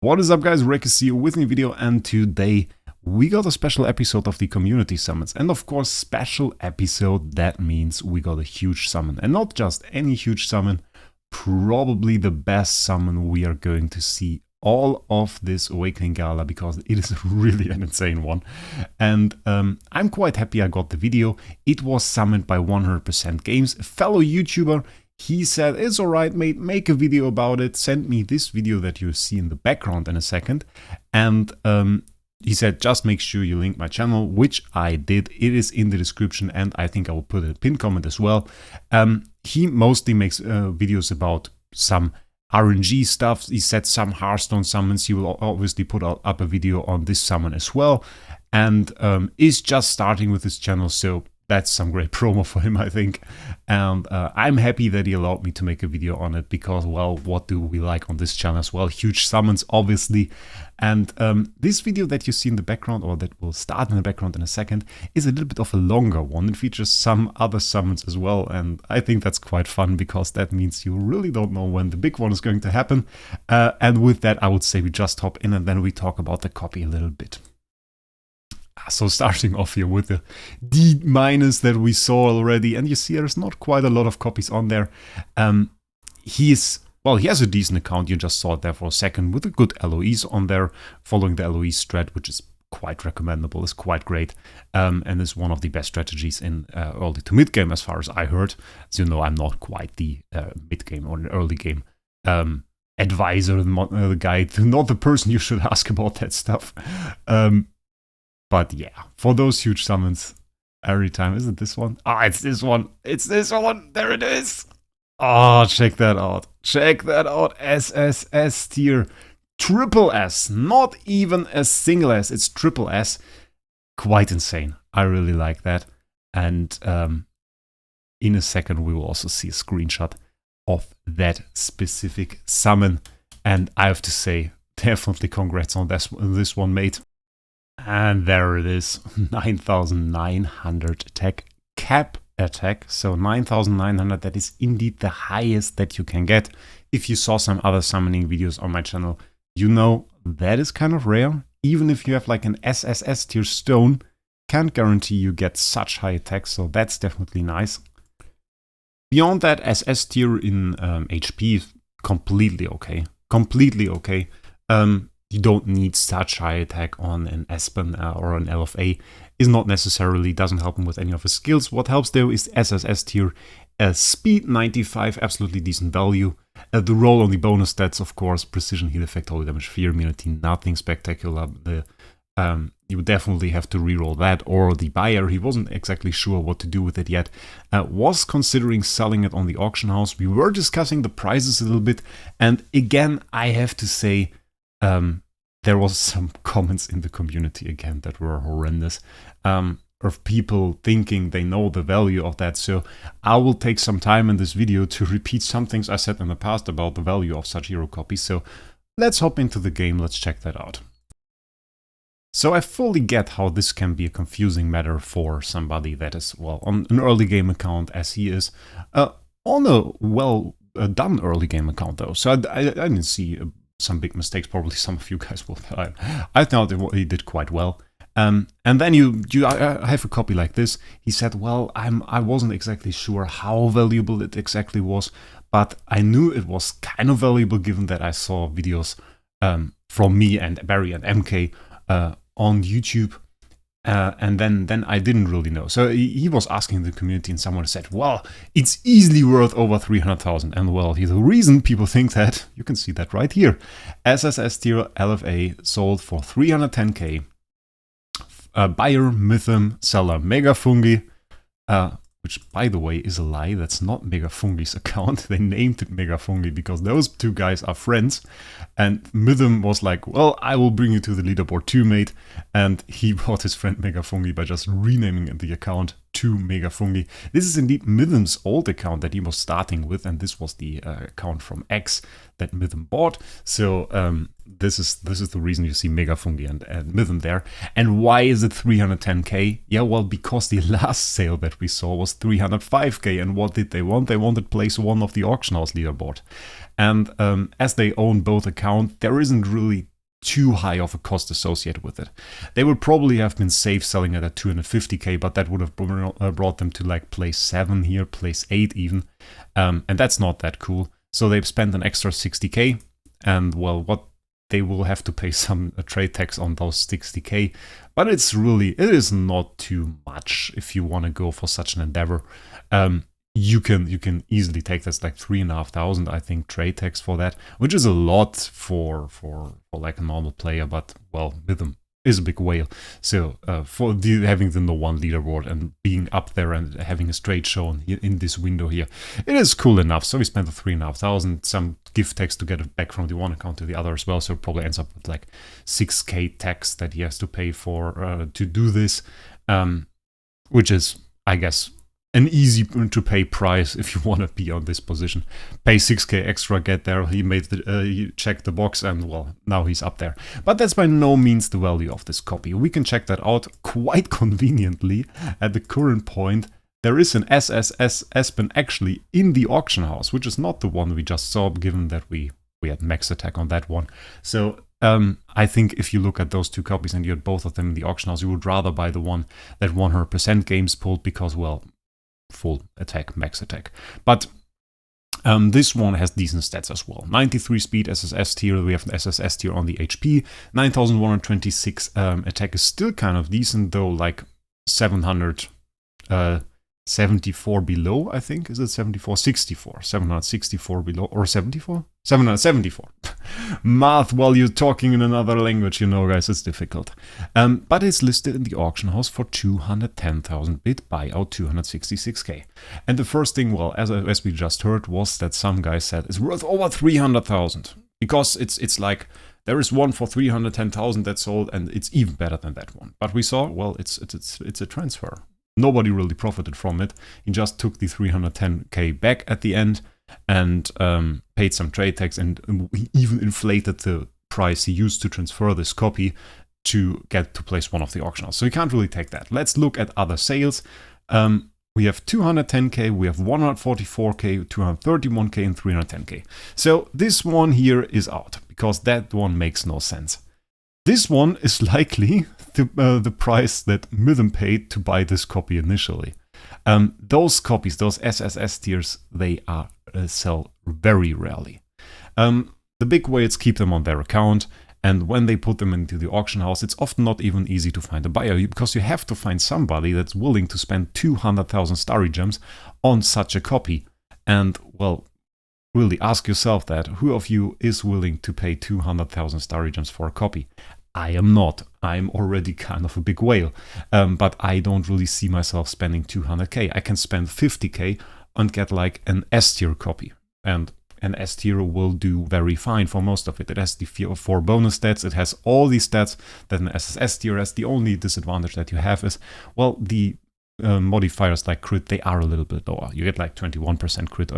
What is up, guys? Wraec is here with me video, and today we got a special episode of the community summons. And of course, special episode, that means we got a huge summon. And not just any huge summon, probably the best summon we are going to see all of this Awakening Gala, because it is really an insane one. And I'm quite happy I got the video. It was summoned by 100% Games, a fellow YouTuber. He said, it's alright mate, make a video about it, send me this video that you see in the background in a second. And he said, just make sure you link my channel, which I did. It is in the description, and I think I will put a pinned comment as well. He mostly makes videos about some RNG stuff. He said some Hearthstone summons. He will obviously put up a video on this summon as well. And is just starting with his channel, so that's some great promo for him, I think. And I'm happy that he allowed me to make a video on it, because, well, what do we like on this channel as well? Huge summons, obviously. And this video that you see in the background, or that will start in the background in a second, is a little bit of a longer one. It features some other summons as well, and I think that's quite fun, because that means you really don't know when the big one is going to happen. And with that, I would say we just hop in, and then we talk about the copy a little bit. So starting off here with the D- that we saw already, and you see there's not quite a lot of copies on there. He has a decent account, you just saw it there for a second, with a good LOEs on there, following the LOE strat, which is quite recommendable, is quite great, and is one of the best strategies in early to mid game, as far as I heard. As you know, I'm not quite the mid game or early game advisor, the guide, not the person you should ask about that stuff. But yeah, for those huge summons, every time, is it this one? Ah, it's this one. It's this one. There it is. Oh, check that out. Check that out. SSS tier. Triple S. Not even a single S. It's triple S. Quite insane. I really like that. And in a second, we will also see a screenshot of that specific summon. And I have to say, definitely congrats on this one, mate. And there it is, 9,900 attack, cap attack, so 9,900, that is indeed the highest that you can get. If you saw some other summoning videos on my channel, you know that is kind of rare. Even if you have like an SSS tier stone, can't guarantee you get such high attack, so that's definitely nice. Beyond that, SS tier in HP is completely okay, completely okay. You don't need such high attack on an Aspen or an LFA. Is not necessarily, doesn't help him with any of his skills. What helps though is SSS tier. Speed 95, absolutely decent value. The roll on the bonus stats, of course, precision, heal effect, holy damage, fear, immunity, nothing spectacular. You would definitely have to reroll that, or the buyer, he wasn't exactly sure what to do with it yet. Was considering selling it on the auction house. We were discussing the prices a little bit, and again, I have to say, there was some comments in the community again that were horrendous, of people thinking they know the value of that. So I will take some time in this video to repeat some things I said in the past about the value of such hero copies. So let's hop into the game, let's check that out. So I fully get how this can be a confusing matter for somebody that is, well, on an early game account as he is, on a well done early game account though. So I didn't see some big mistakes. Probably some of you guys will. I thought he did quite well. And then I have a copy like this. He said, well, I wasn't exactly sure how valuable it exactly was, but I knew it was kind of valuable given that I saw videos from me and Barry and MK on YouTube. And then I didn't really know. So he was asking the community, and someone said, well, it's easily worth over 300,000. And well, the reason people think that, you can see that right here. SSS tier LFA sold for 310k. Buyer, Mythum, seller, Mega Fungi. Which, by the way, is a lie. That's not Mega Fungi's account. They named it Mega Fungi because those two guys are friends. And Mythum was like, well, I will bring you to the leaderboard too, mate. And he bought his friend Mega Fungi by just renaming the account to Mega Fungi. This is indeed Mythum's old account that he was starting with. And this was the account from X that Mythum bought. So this is the reason you see Mega Fungi and Mythum there. And why is it 310k? Yeah, well, because the last sale that we saw was 305k. And what did they want? They wanted place 1 of the auction house leaderboard. And as they own both accounts, there isn't really too high of a cost associated with it. They would probably have been safe selling it at 250k, but that would have brought them to like place 7 here, place 8 even, and that's not that cool. So they've spent an extra 60k, and well, what they will have to pay some trade tax on those 60k, but it is not too much if you want to go for such an endeavor. You can easily take this like 3,500, I think, trade tax for that, which is a lot for like a normal player, but well, Rhythm is a big whale. So for having the no one leaderboard and being up there and having a straight show in this window here, it is cool enough. So we spent the 3,500, some gift tax to get it back from the one account to the other as well. So it probably ends up with like 6k tax that he has to pay for to do this, which is, I guess, an easy to pay price if you want to be on this position. Pay 6k extra, get there. He made he checked the box, and well, now he's up there. But that's by no means the value of this copy. We can check that out quite conveniently. At the current point, there is an SSS Espen actually in the auction house, which is not the one we just saw, given that we had max attack on that one. So I think if you look at those two copies and you had both of them in the auction house, you would rather buy the one that 100% games pulled, because, well, full attack, max attack. But this one has decent stats as well. 93 speed SSS tier, we have an SSS tier on the HP. 9,126 attack is still kind of decent, though, like 774 below, I think. Is it 74? 64. 764 below, or 74? 774. Math while you're talking in another language, you know, guys, it's difficult. But it's listed in the auction house for 210,000 bit, buyout 266k. And the first thing, well, as we just heard, was that some guy said it's worth over 300,000. Because it's like, there is one for 310,000 that sold, and it's even better than that one. But we saw, well, it's a transfer. Nobody really profited from it. He just took the 310k back at the end and paid some trade tax, and he even inflated the price he used to transfer this copy to get to place one of the auction house. So you can't really take that. Let's look at other sales. We have 210k, we have 144k, 231k, and 310k. So this one here is out, because that one makes no sense. This one is likely the price that Mythm paid to buy this copy initially. Those copies, those SSS tiers, they are sell very rarely. The big whales keep them on their account, and when they put them into the auction house, it's often not even easy to find a buyer, because you have to find somebody that's willing to spend 200,000 starry gems on such a copy. And, well, really ask yourself that. Who of you is willing to pay 200,000 starry gems for a copy? I am not. I'm already kind of a big whale. But I don't really see myself spending 200k. I can spend 50k and get like an S tier copy. And an S tier will do very fine for most of it. It has the 4 bonus stats. It has all these stats that an SSS tier has. The only disadvantage that you have is, well, the modifiers like crit, they are a little bit lower. You get like 21% crit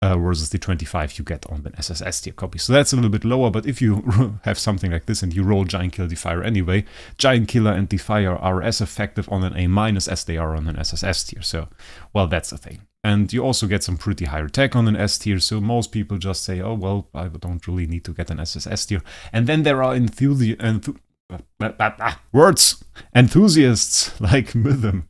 versus the 25 you get on the SSS tier copy. So that's a little bit lower, but if you have something like this and you roll Giant Killer Defier anyway, Giant Killer and Defier are as effective on an A- as they are on an SSS tier. So, well, that's the thing. And you also get some pretty high attack on an S tier, so most people just say, oh, well, I don't really need to get an SSS tier. And then there are enthusiasts like Mythm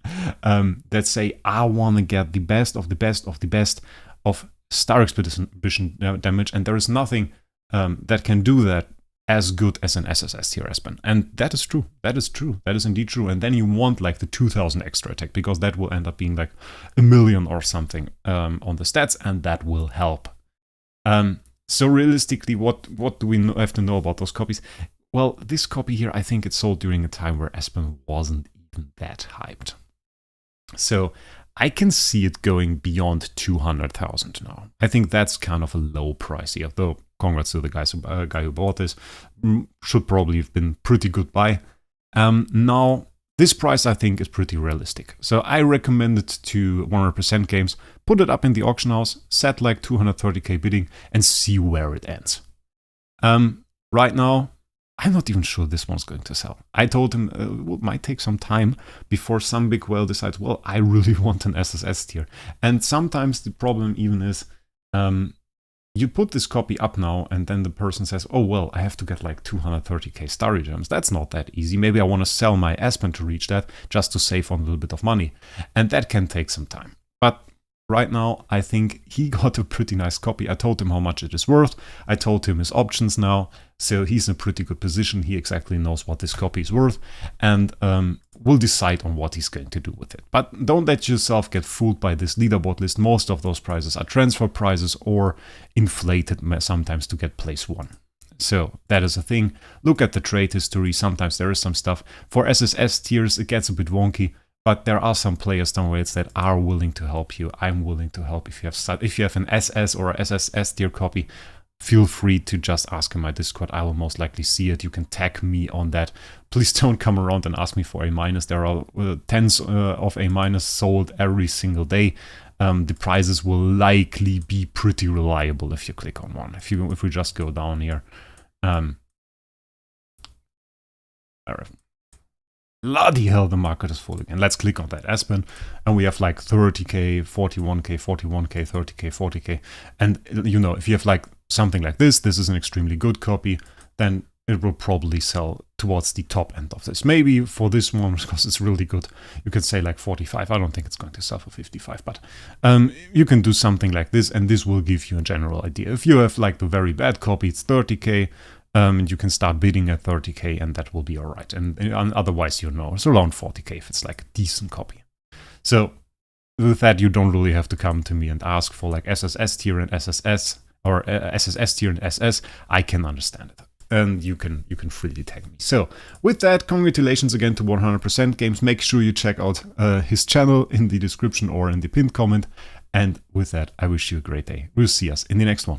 that say, I want to get the best of the best of the best of Star Expedition damage, and there is nothing that can do that as good as an SSS tier Espen. And that is true. That is true. That is indeed true. And then you want like the 2000 extra attack, because that will end up being like 1 million or something on the stats, and that will help. So realistically, what do we have to know about those copies? Well, this copy here, I think it sold during a time where Espen wasn't even that hyped. So I can see it going beyond 200,000 now. I think that's kind of a low price here, though congrats to the guy who bought this. Should probably have been pretty good buy. Now, this price I think is pretty realistic. So I recommend it to 100% games, put it up in the auction house, set like 230k bidding, and see where it ends. Right now, I'm not even sure this one's going to sell. I told him it might take some time before some big whale decides, well, I really want an SSS tier. And sometimes the problem even is, you put this copy up now, and then the person says, oh, well, I have to get like 230k starry gems. That's not that easy. Maybe I want to sell my Aspen to reach that just to save on a little bit of money. And that can take some time. But right now, I think he got a pretty nice copy. I told him how much it is worth. I told him his options now. So he's in a pretty good position. He exactly knows what this copy is worth. And will decide on what he's going to do with it. But don't let yourself get fooled by this leaderboard list. Most of those prizes are transfer prizes or inflated sometimes to get place 1. So that is a thing. Look at the trade history. Sometimes there is some stuff. For SSS tiers, it gets a bit wonky. But there are some players down Wraec that are willing to help you. I'm willing to help. If you have an SS or a SSS tier copy, feel free to just ask in my Discord. I will most likely see it. You can tag me on that. Please don't come around and ask me for A-. There are tens of A- sold every single day. The prizes will likely be pretty reliable if you click on one. If we just go down here. Bloody hell, the market is full again. Let's click on that Aspen, and we have like 30k, 41k, 41k, 30k, 40k. And you know, if you have like something like this is an extremely good copy, then it will probably sell towards the top end of this. Maybe for this one, because it's really good, you could say like 45. I don't think it's going to sell for 55, but you can do something like this, and this will give you a general idea. If you have like the very bad copy, it's 30k. You can start bidding at 30k, and that will be all right. And otherwise, you know, it's around 40k if it's like a decent copy. So with that, you don't really have to come to me and ask for like SSS tier and SSS, or SSS tier and SS. I can understand it, and you can freely tag me. So with that, congratulations again to 100% Games. Make sure you check out his channel in the description or in the pinned comment. And with that, I wish you a great day. We'll see us in the next one.